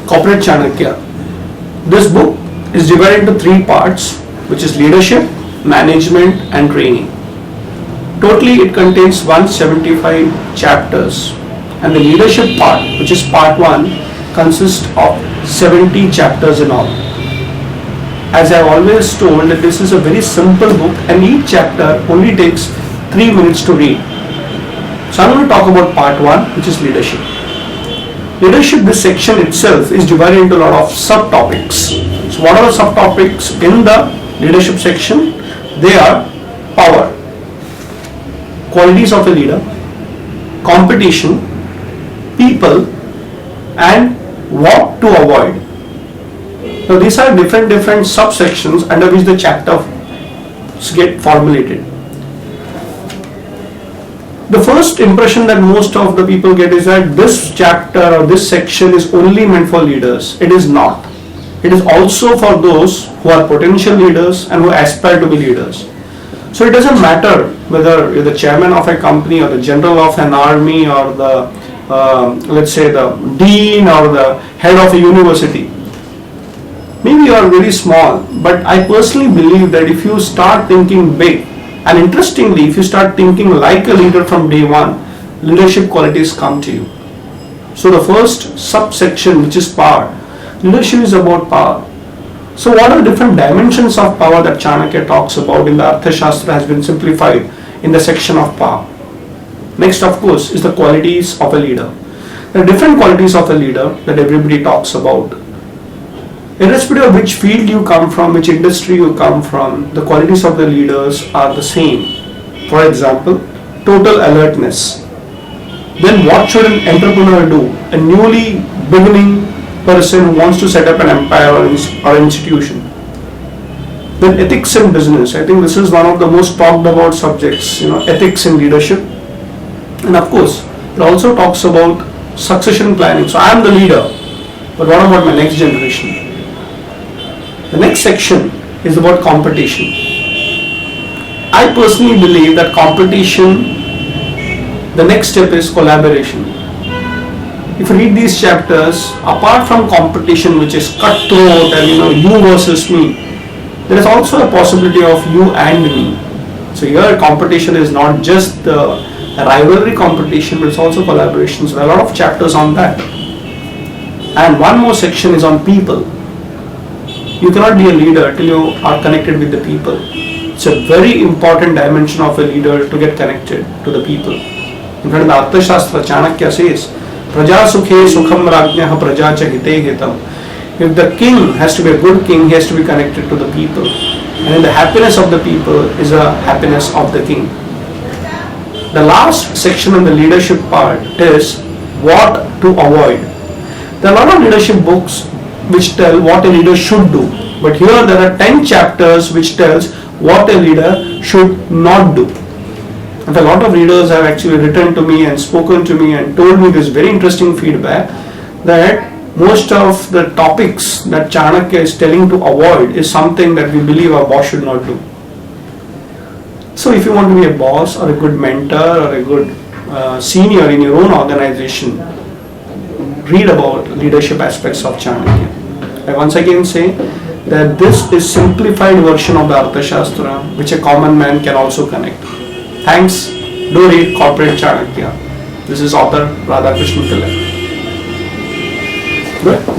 Corporate Chanakya. This book is divided into three parts, which is leadership, management and training. Totally it contains 175 chapters, and the leadership part, which is part 1, consists of 70 chapters in all. As I have always told that this is a very simple book and each chapter only takes 3 minutes to read. So I'm going to talk about part 1, which is leadership. Leadership, this section itself is divided into a lot of subtopics. So what are the subtopics in the leadership section? They are power, qualities of a leader, competition, people, and what to avoid. So these are different subsections under which the chapters get formulated. The first impression that most of the people get is that this chapter or this section is only meant for leaders. It is not. It is also for those who are potential leaders and who aspire to be leaders. So it doesn't matter whether you're the chairman of a company or the general of an army or the let's say the dean or the head of a university. Maybe you are very small, but I personally believe that if you start thinking big, and interestingly, if you start thinking like a leader from day one, leadership qualities come to you. So the first subsection, which is power, leadership is about power. So what are the different dimensions of power that Chanakya talks about in the Arthashastra has been simplified in the section of power. Next, of course, is the qualities of a leader. There are different qualities of a leader that everybody talks about. Irrespective of which field you come from, which industry you come from, the qualities of the leaders are the same. For example, total alertness. Then what should an entrepreneur do? A newly beginning person who wants to set up an empire or institution. Then ethics in business. I think this is one of the most talked about subjects, ethics in leadership. And of course, it also talks about succession planning. So I am the leader, but what about my next generation? The next section is about competition. I personally believe that competition, the next step is collaboration. If you read these chapters, apart from competition which is cutthroat and you versus me, there is also a possibility of you and me. So here competition is not just the rivalry competition, but it's also collaboration. So there are a lot of chapters on that. And one more section is on people. You cannot be a leader till you are connected with the people. It's a very important dimension of a leader to get connected to the people. In fact, in the Arthashastra, Chanakya says, Praja sukhe sukham rajnah praja cha hite hitam. If the king has to be a good king, he has to be connected to the people. And in the happiness of the people is the happiness of the king. The last section in the leadership part is what to avoid. There are a lot of leadership books which tell what a leader should do. But here there are 10 chapters which tells what a leader should not do. And a lot of readers have actually written to me and spoken to me and told me this very interesting feedback that most of the topics that Chanakya is telling to avoid is something that we believe our boss should not do. So if you want to be a boss or a good mentor or a good senior in your own organization, read about leadership aspects of Chanakya. I once again say that this is simplified version of the Arthashastra which a common man can also connect. Thanks. Do read Corporate Chanakya. This is author Radhakrishnan Pillai. Good.